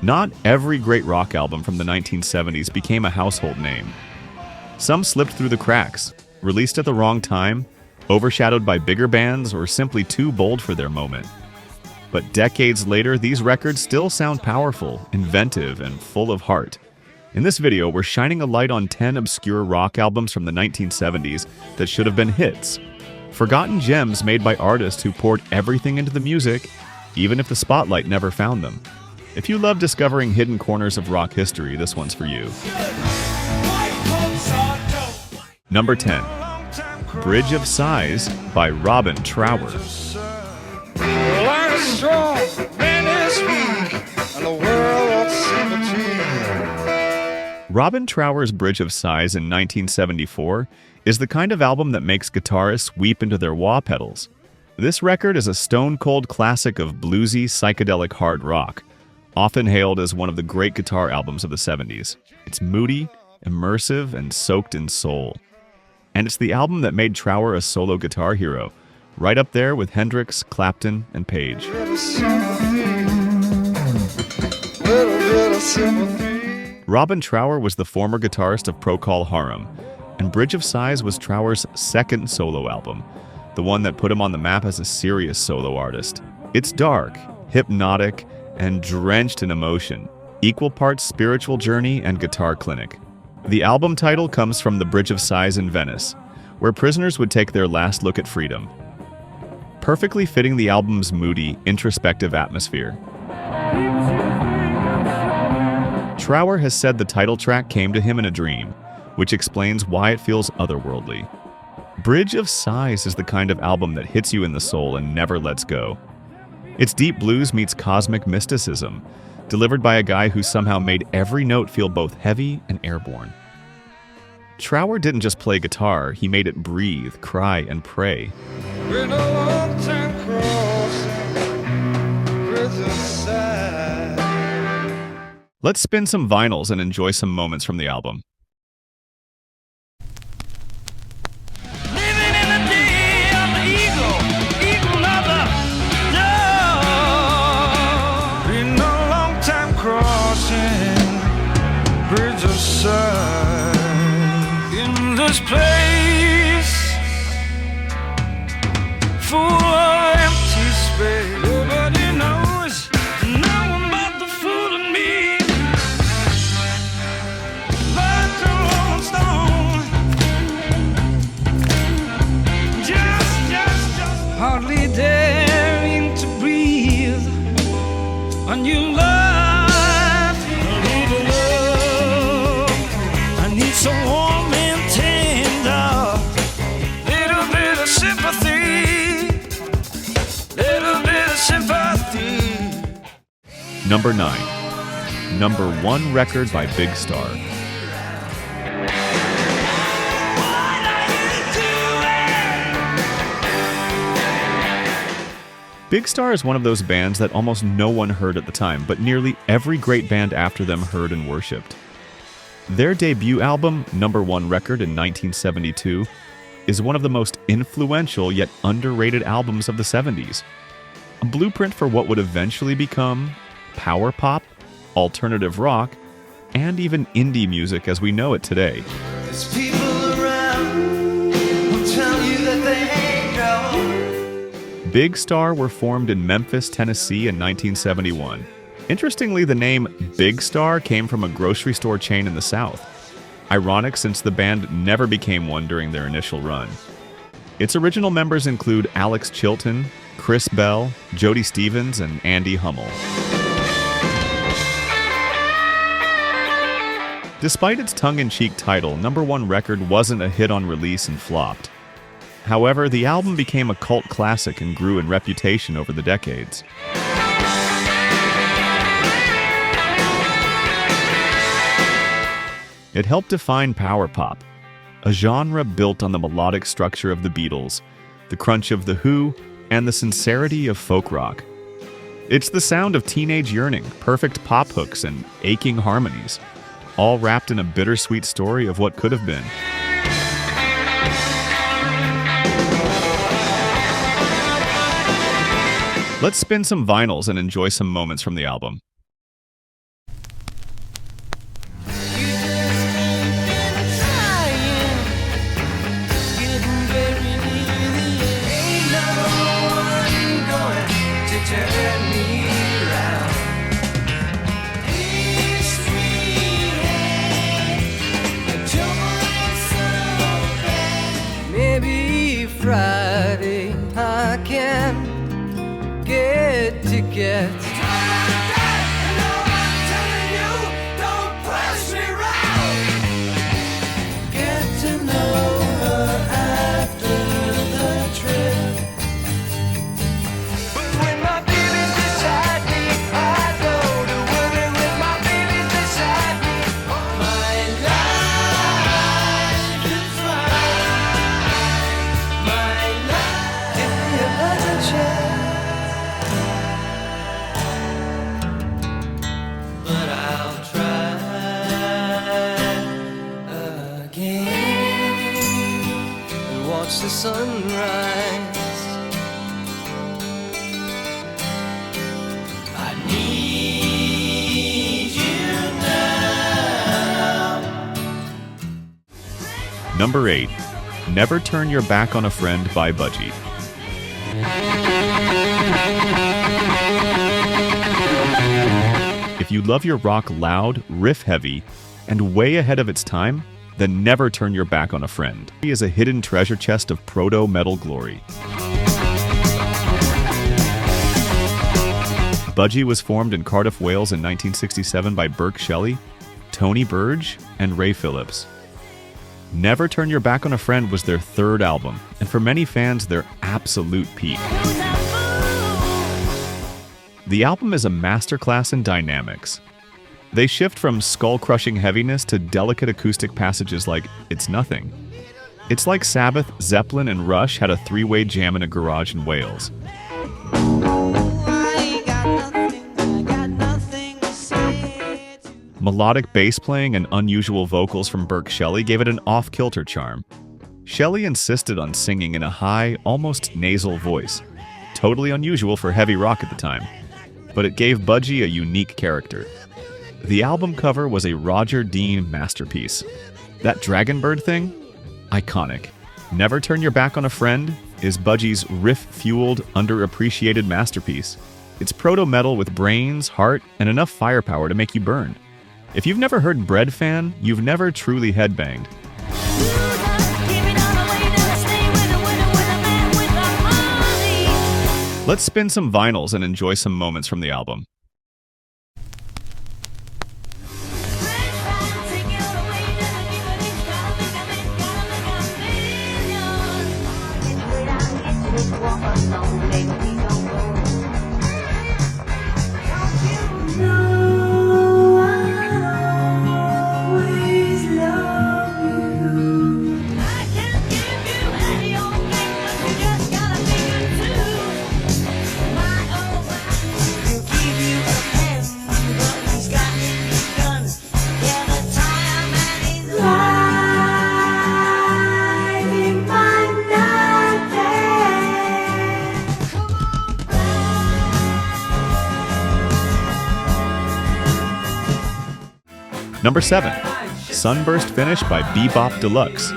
Not every great rock album from the 1970s became a household name. Some slipped through the cracks, released at the wrong time, overshadowed by bigger bands, or simply too bold for their moment. But decades later, these records still sound powerful, inventive, and full of heart. In this video, we're shining a light on 10 obscure rock albums from the 1970s that should have been hits. Forgotten gems made by artists who poured everything into the music, even if the spotlight never found them. If you love discovering hidden corners of rock history, this one's for you. Number 10. Bridge of Sighs by Robin Trower. Robin Trower's Bridge of Sighs in 1974 is the kind of album that makes guitarists weep into their wah pedals. This record is a stone-cold classic of bluesy, psychedelic hard rock, often hailed as one of the great guitar albums of the 70s. It's moody, immersive, and soaked in soul. And it's the album that made Trower a solo guitar hero, right up there with Hendrix, Clapton, and Page. Robin Trower was the former guitarist of Procol Harum, and Bridge of Sighs was Trower's second solo album, the one that put him on the map as a serious solo artist. It's dark, hypnotic, and drenched in emotion, equal parts spiritual journey and guitar clinic. The album title comes from the Bridge of Sighs in Venice, where prisoners would take their last look at freedom, perfectly fitting the album's moody, introspective atmosphere. Trower has said the title track came to him in a dream, which explains why it feels otherworldly. Bridge of Sighs is the kind of album that hits you in the soul and never lets go. It's deep blues meets cosmic mysticism, delivered by a guy who somehow made every note feel both heavy and airborne. Trower didn't just play guitar, he made it breathe, cry, and pray. Let's spin some vinyls and enjoy some moments from the album. In this place full of empty space, nobody knows, no one but the fool and me. Like a rolling stone, just hardly daring to breathe. A new life. So warm and tender, little bit of sympathy, little bit of sympathy. Number 9. Number 1 record by Big Star. Big Star is one of those bands that almost no one heard at the time, but nearly every great band after them heard and worshipped. Their debut album, number 1 record in 1972, is one of the most influential yet underrated albums of the 70s. A blueprint for what would eventually become power pop, alternative rock, and even indie music as we know it today. There's people around who'll tell you that they ain't no. Big Star were formed in Memphis, Tennessee in 1971. Interestingly, the name Big Star came from a grocery store chain in the South. Ironic since the band never became one during their initial run. Its original members include Alex Chilton, Chris Bell, Jody Stevens, and Andy Hummel. Despite its tongue-in-cheek title, number 1 record wasn't a hit on release and flopped. However, the album became a cult classic and grew in reputation over the decades. It helped define power pop, a genre built on the melodic structure of the Beatles, the crunch of The Who, and the sincerity of folk rock. It's the sound of teenage yearning, perfect pop hooks, and aching harmonies, all wrapped in a bittersweet story of what could have been. Let's spin some vinyls and enjoy some moments from the album. get to get. Get to know her after the trip. But when my baby's beside me, I go to worry with my baby beside me. My life is fine. My life, give me another chance. But I'll try again and watch the sunrise. I need you now. Number 8. Never Turn Your Back on a Friend by Budgie. If you love your rock loud, riff-heavy, and way ahead of its time, then never turn your back on a friend. He is a hidden treasure chest of proto-metal glory. Budgie was formed in Cardiff, Wales in 1967 by Burke Shelley, Tony Burge, and Ray Phillips. Never Turn Your Back on a Friend was their third album, and for many fans, their absolute peak. The album is a masterclass in dynamics. They shift from skull-crushing heaviness to delicate acoustic passages like It's Nothing. It's like Sabbath, Zeppelin, and Rush had a three-way jam in a garage in Wales. Melodic bass playing and unusual vocals from Burke Shelley gave it an off-kilter charm. Shelley insisted on singing in a high, almost nasal voice, totally unusual for heavy rock at the time, but it gave Budgie a unique character. The album cover was a Roger Dean masterpiece. That dragon bird thing? Iconic. Never Turn Your Back on a Friend is Budgie's riff-fueled, underappreciated masterpiece. It's proto-metal with brains, heart, and enough firepower to make you burn. If you've never heard Bread Fan, you've never truly headbanged. Let's spin some vinyls and enjoy some moments from the album. Number 7. Sunburst Finish by Be-Bop Deluxe.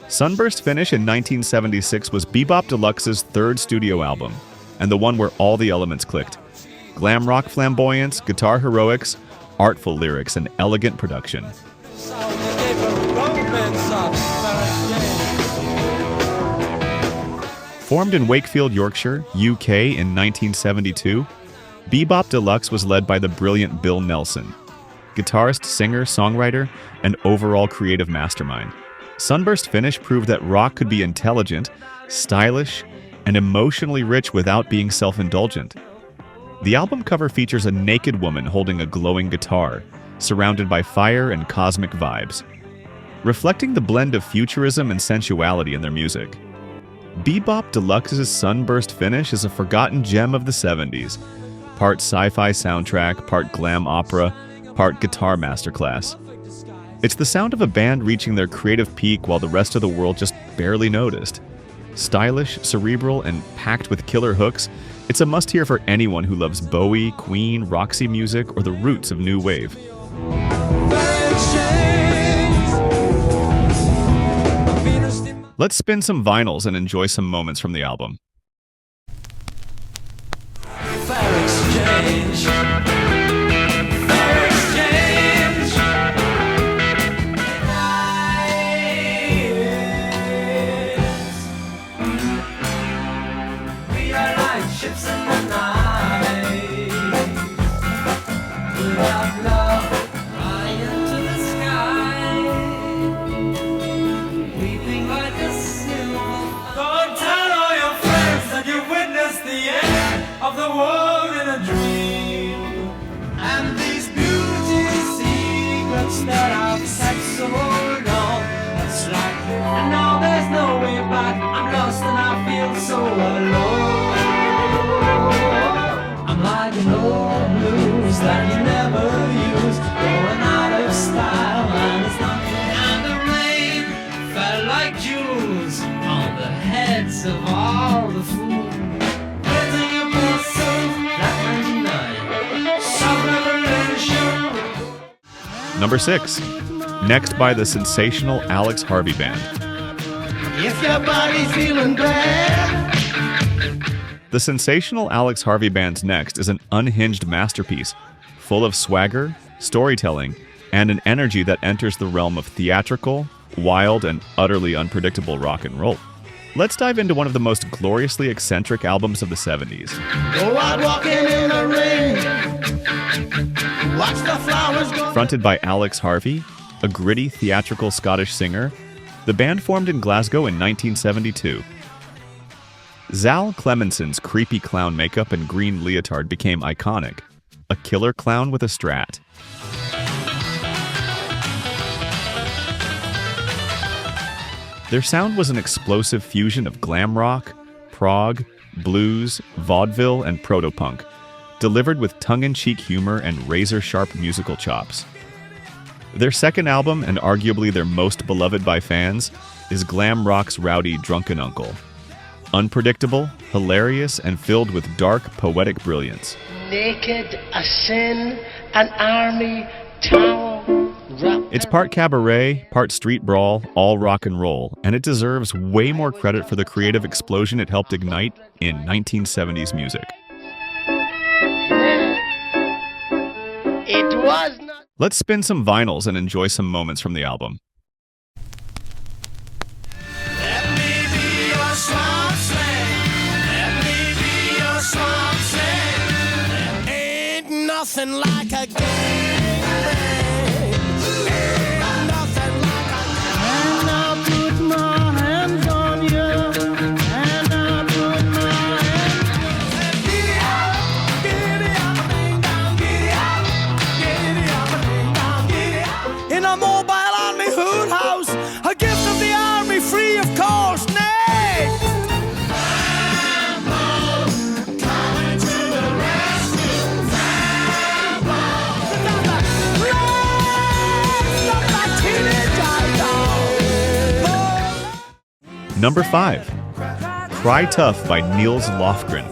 Sunburst Finish in 1976 was Be-Bop Deluxe's third studio album, and the one where all the elements clicked. Glam rock flamboyance, guitar heroics, artful lyrics, and elegant production. Formed in Wakefield, Yorkshire, UK in 1972, Be-Bop Deluxe was led by the brilliant Bill Nelson, guitarist, singer, songwriter, and overall creative mastermind. Sunburst Finish proved that rock could be intelligent, stylish, and emotionally rich without being self-indulgent. The album cover features a naked woman holding a glowing guitar, surrounded by fire and cosmic vibes, reflecting the blend of futurism and sensuality in their music. Be-Bop Deluxe's Sunburst Finish is a forgotten gem of the 70s. Part sci-fi soundtrack, part glam opera, part guitar masterclass. It's the sound of a band reaching their creative peak while the rest of the world just barely noticed. Stylish, cerebral, and packed with killer hooks, it's a must-hear for anyone who loves Bowie, Queen, Roxy music, or the roots of new wave. Let's spin some vinyls and enjoy some moments from the album. Fair exchange. Fair exchange. And I promise that I've kept so long. It's like, and now there's no way back. I'm lost and I feel so alone. I'm like an old blues that you never use, going out of style, and it's nothing. And the rain fell like jewels on the heads of all the fools. Raising your pulses, Black 99, some revolution. Number 6. Next by the sensational Alex Harvey Band. If your body's feeling bad. The sensational Alex Harvey Band's Next is an unhinged masterpiece, full of swagger, storytelling, and an energy that enters the realm of theatrical, wild, and utterly unpredictable rock and roll. Let's dive into one of the most gloriously eccentric albums of the 70s. Go out walking in the rain. Watch the flowers go. Fronted by Alex Harvey, a gritty theatrical Scottish singer, the band formed in Glasgow in 1972. Zal Clemenson's creepy clown makeup and green leotard became iconic, a killer clown with a strat. Their sound was an explosive fusion of glam rock, prog, blues, vaudeville, and proto-punk, delivered with tongue-in-cheek humor and razor-sharp musical chops. Their second album, and arguably their most beloved by fans, is glam rock's rowdy Drunken Uncle. Unpredictable, hilarious, and filled with dark, poetic brilliance. Naked, a sin, an army, tower. It's part cabaret, part street brawl, all rock and roll, and it deserves way more credit for the creative explosion it helped ignite in 1970s music. It was not. Let's spin some vinyls and enjoy some moments from the album. Let me be your swamp slang. Let me be your swamp slang. Ain't nothing like a gangbang. Ain't nothing like a gangbang. And I'll put my hands on you. And I'll put my hands on you. Giddy up, ding dong, giddy up, ding dong, giddy up. In a mobile army hood house, a gift of the army, free of cost. Next, Rambo, coming to the rescue. Rambo, stop that teenage idol. Number 5. Cry Tough by Nils Lofgren.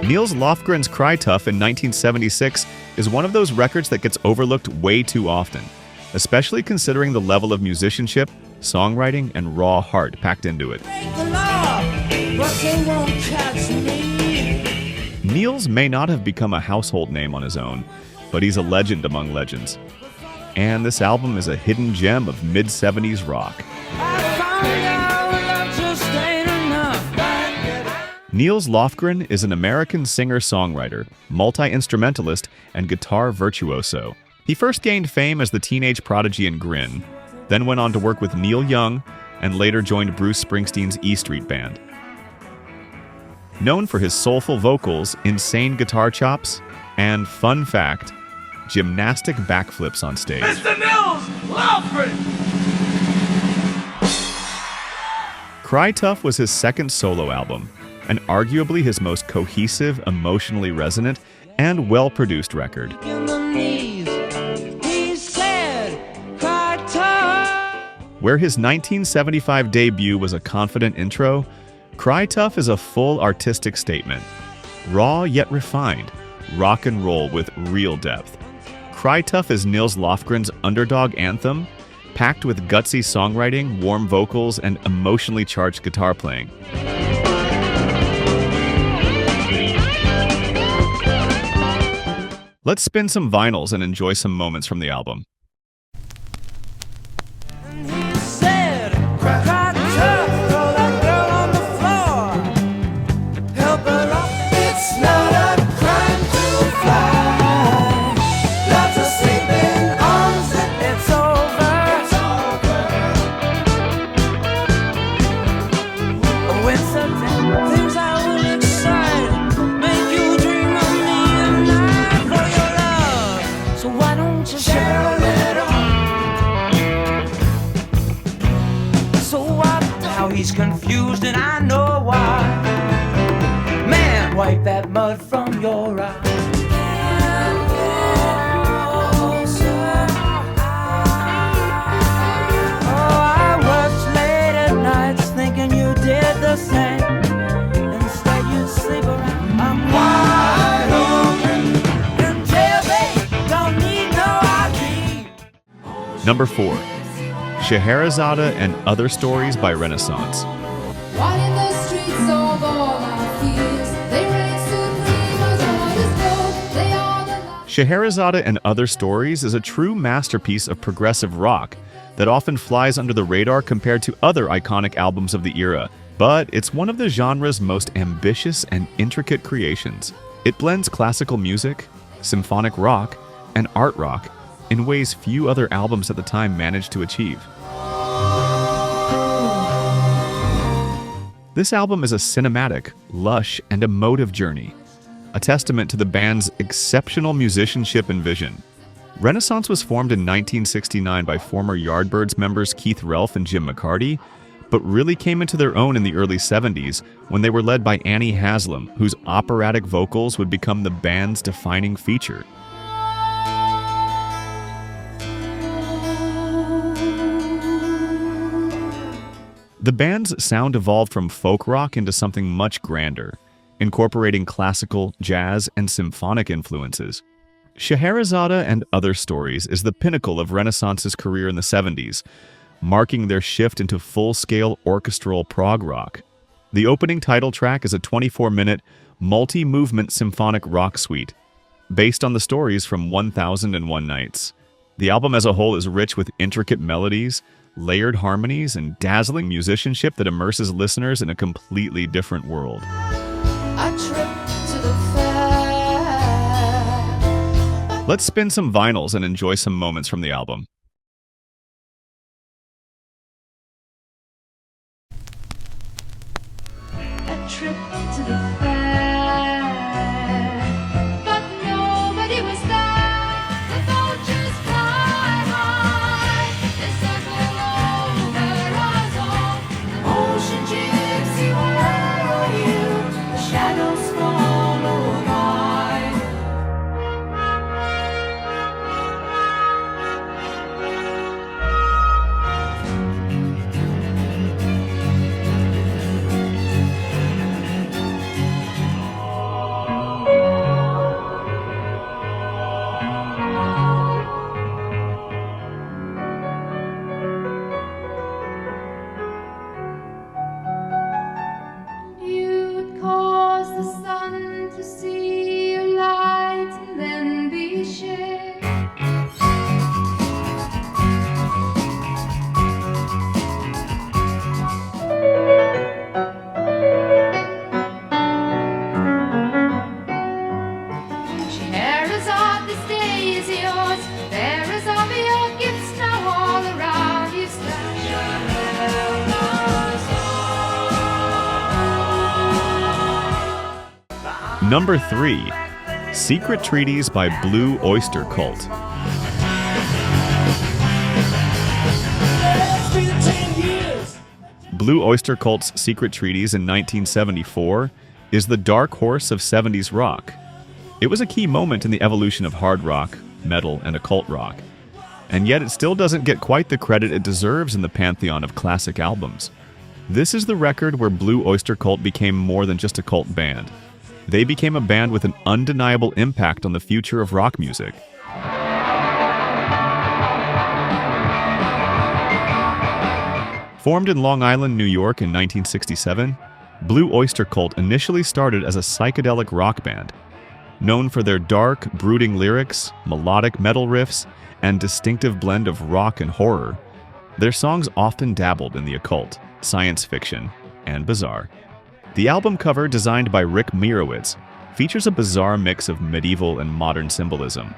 Nils Lofgren's Cry Tough in 1976 is one of those records that gets overlooked way too often, especially considering the level of musicianship, songwriting, and raw heart packed into it. Break the law, but they won't catch me. Nils may not have become a household name on his own, but he's a legend among legends. And this album is a hidden gem of mid-70s rock. I found out love just ain't enough. Nils Lofgren is an American singer-songwriter, multi-instrumentalist, and guitar virtuoso. He first gained fame as the teenage prodigy in Grin, then went on to work with Neil Young, and later joined Bruce Springsteen's E Street Band. Known for his soulful vocals, insane guitar chops, and, fun fact, gymnastic backflips on stage. Mr. Nils Lofgren! Cry Tough was his second solo album, and arguably his most cohesive, emotionally resonant, and well-produced record. In the knees, he said, cry tough. Where his 1975 debut was a confident intro, Cry Tough is a full artistic statement. Raw yet refined, rock and roll with real depth. Cry Tough is Nils Lofgren's underdog anthem, packed with gutsy songwriting, warm vocals, and emotionally charged guitar playing. Let's spin some vinyls and enjoy some moments from the album. And he said, cry tough, throw that girl on the floor. Help her up, it's not a crime to fly. Lots of sleeping arms, it's over. When some things I will excite, make you dream. So why don't you share a little? So what? Now he's confused and I know why. Man, wipe that mud from your eye. Did the same. Instead you sleep around. I'm wide open. And jailbait don't need no ID. Number 4. Scheherazade and Other Stories by Renaissance. While in the streets of all our fears, they reign supreme as all is gold. They are the light. Scheherazade and Other Stories is a true masterpiece of progressive rock that often flies under the radar compared to other iconic albums of the era, but it's one of the genre's most ambitious and intricate creations. It blends classical music, symphonic rock, and art rock in ways few other albums at the time managed to achieve. This album is a cinematic, lush, and emotive journey, a testament to the band's exceptional musicianship and vision. Renaissance was formed in 1969 by former Yardbirds members Keith Relf and Jim McCarty, but really came into their own in the early 70s when they were led by Annie Haslam, whose operatic vocals would become the band's defining feature. The band's sound evolved from folk rock into something much grander, incorporating classical, jazz, and symphonic influences. Scheherazade and Other Stories is the pinnacle of Renaissance's career in the 70s, marking their shift into full-scale orchestral prog rock. The opening title track is a 24-minute, multi-movement symphonic rock suite, based on the stories from 1001 Nights. The album as a whole is rich with intricate melodies, layered harmonies, and dazzling musicianship that immerses listeners in a completely different world. A trip to the fair. Let's spin some vinyls and enjoy some moments from the album. A trip to the fair. But nobody was there. The vultures fly high. They circle over us all. Ocean gypsy, where are you? The shadows follow by. You'd cause the sun to see your light and then be shared. Scheherazade, this day is yours. There is all your gifts now all around you stand. Number 3. Secret Treaties by Blue Oyster Cult. It's been 10 years. Blue Oyster Cult's Secret Treaties in 1974 is the dark horse of 70s rock. It was a key moment in the evolution of hard rock, metal, and occult rock. And yet it still doesn't get quite the credit it deserves in the pantheon of classic albums. This is the record where Blue Oyster Cult became more than just a cult band. They became a band with an undeniable impact on the future of rock music. Formed in Long Island, New York in 1967, Blue Oyster Cult initially started as a psychedelic rock band. Known for their dark, brooding lyrics, melodic metal riffs, and distinctive blend of rock and horror, their songs often dabbled in the occult, science fiction, and bizarre. The album cover, designed by Rick Mirowitz, features a bizarre mix of medieval and modern symbolism,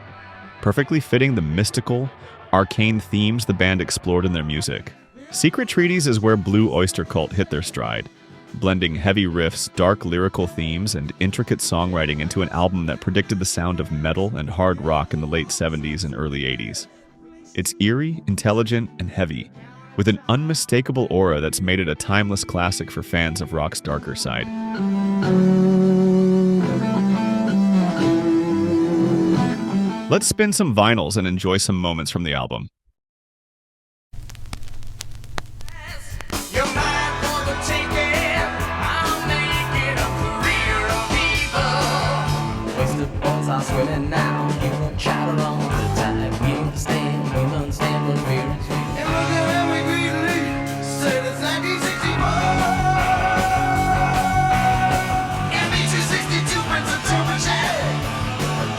perfectly fitting the mystical, arcane themes the band explored in their music. Secret Treaties is where Blue Oyster Cult hit their stride, blending heavy riffs, dark lyrical themes, and intricate songwriting into an album that predicted the sound of metal and hard rock in the late 70s and early 80s. It's eerie, intelligent, and heavy, with an unmistakable aura that's made it a timeless classic for fans of rock's darker side. Let's spin some vinyls and enjoy some moments from the album. You're mine for the taking. I'll make it a career of evil. Wasted balls are swimming now. You won't chatter on the tide. We understand what we're in. And look at how we greedily say it's 1964. MB262 brings a turbocharge.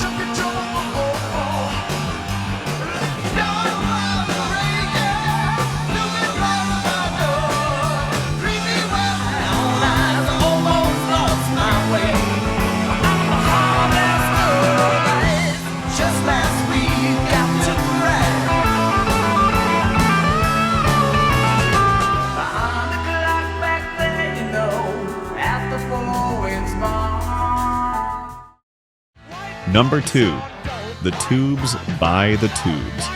Took control. Don't run the rain, yeah. Look at my door. Treat me well. I've almost lost my way. I'm the hardest girl alive. Just last week, got to crack. Behind the clock back there, you know, at the flowing spark. Number 2. The Tubes by the Tubes.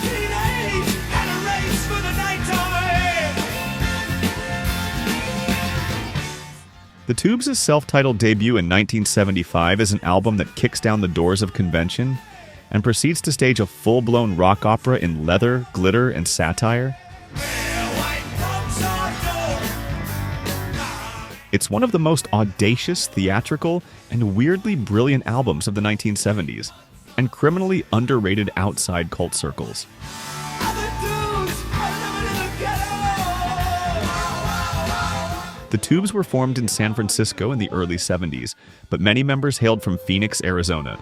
Teenage and a race for the nighttime. The Tubes' self-titled debut in 1975 is an album that kicks down the doors of convention and proceeds to stage a full-blown rock opera in leather, glitter, and satire. It's one of the most audacious, theatrical, and weirdly brilliant albums of the 1970s, and criminally underrated outside cult circles. The Tubes were formed in San Francisco in the early 70s, but many members hailed from Phoenix, Arizona.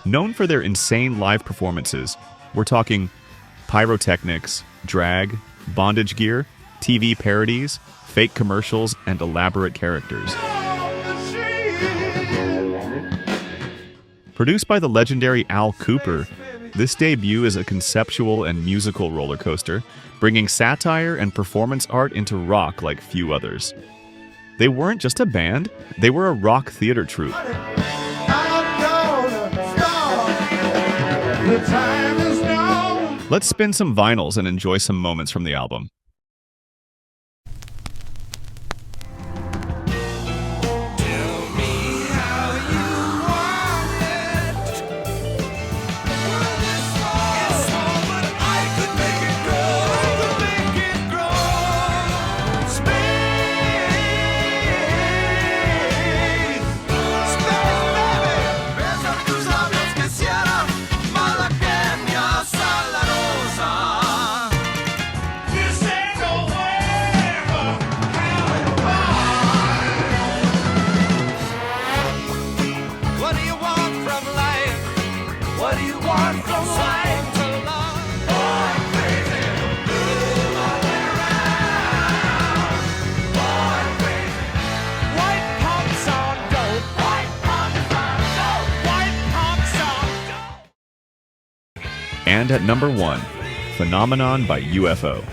Known for their insane live performances, we're talking pyrotechnics, drag, bondage gear, TV parodies, fake commercials, and elaborate characters. Produced by the legendary Al Cooper, this debut is a conceptual and musical roller coaster, bringing satire and performance art into rock like few others. They weren't just a band, they were a rock theater troupe. Let's spin some vinyls and enjoy some moments from the album. And at number 1, Phenomenon by UFO.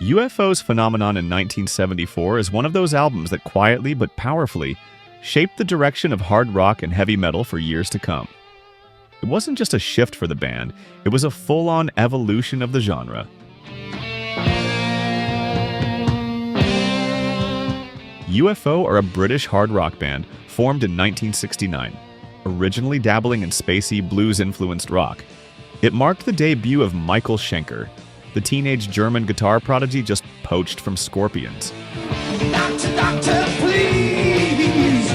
UFO's Phenomenon in 1974 is one of those albums that quietly but powerfully shaped the direction of hard rock and heavy metal for years to come. It wasn't just a shift for the band, it was a full-on evolution of the genre. UFO are a British hard rock band formed in 1969, originally dabbling in spacey, blues-influenced rock. It marked the debut of Michael Schenker, the teenage German guitar prodigy just poached from Scorpions. Doctor, doctor, please.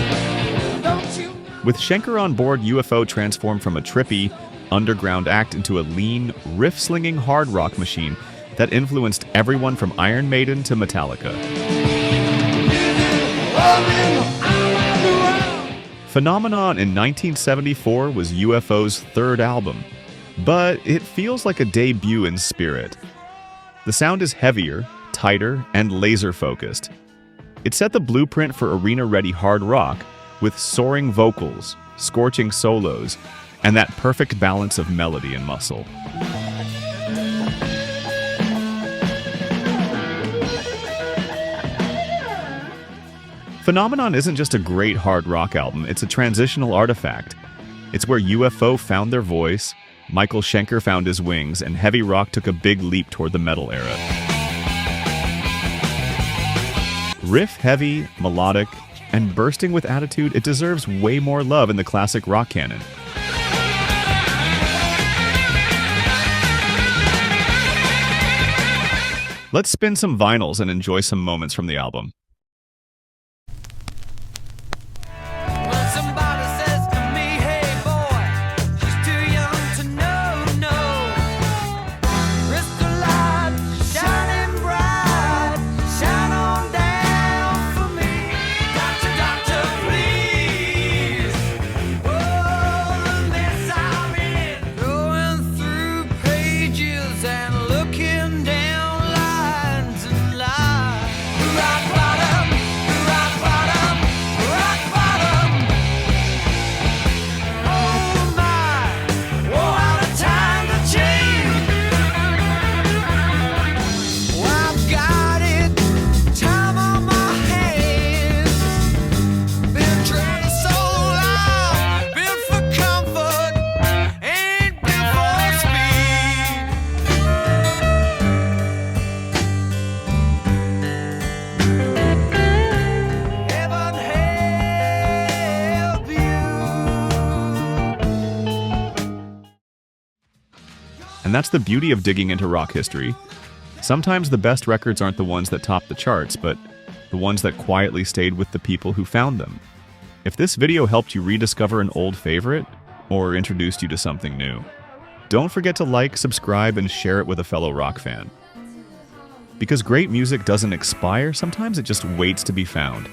Don't you With Schenker on board, UFO transformed from a trippy, underground act into a lean, riff-slinging hard rock machine that influenced everyone from Iron Maiden to Metallica. Phenomenon in 1974 was UFO's third album, but it feels like a debut in spirit. The sound is heavier, tighter, and laser-focused. It set the blueprint for arena-ready hard rock with soaring vocals, scorching solos, and that perfect balance of melody and muscle. Phenomenon isn't just a great hard rock album, it's a transitional artifact. It's where UFO found their voice, Michael Schenker found his wings, and heavy rock took a big leap toward the metal era. Riff heavy, melodic, and bursting with attitude, it deserves way more love in the classic rock canon. Let's spin some vinyls and enjoy some moments from the album. When somebody says to me, hey boy, she's too young to know, no. Crystal light, shining bright, shine on down for me. Doctor, please. Oh, the mess I'm in. Going through pages and looking down lines and lines. Rock bottom, rock bottom, rock bottom. Oh my, oh out of time to change. Well, I've got it, time on my hands. Been trying so long, built for comfort, ain't built for speed. Heaven help you. And that's the beauty of digging into rock history. Sometimes the best records aren't the ones that top the charts, but the ones that quietly stayed with the people who found them. If this video helped you rediscover an old favorite, or introduced you to something new, don't forget to like, subscribe, and share it with a fellow rock fan. Because great music doesn't expire, sometimes it just waits to be found.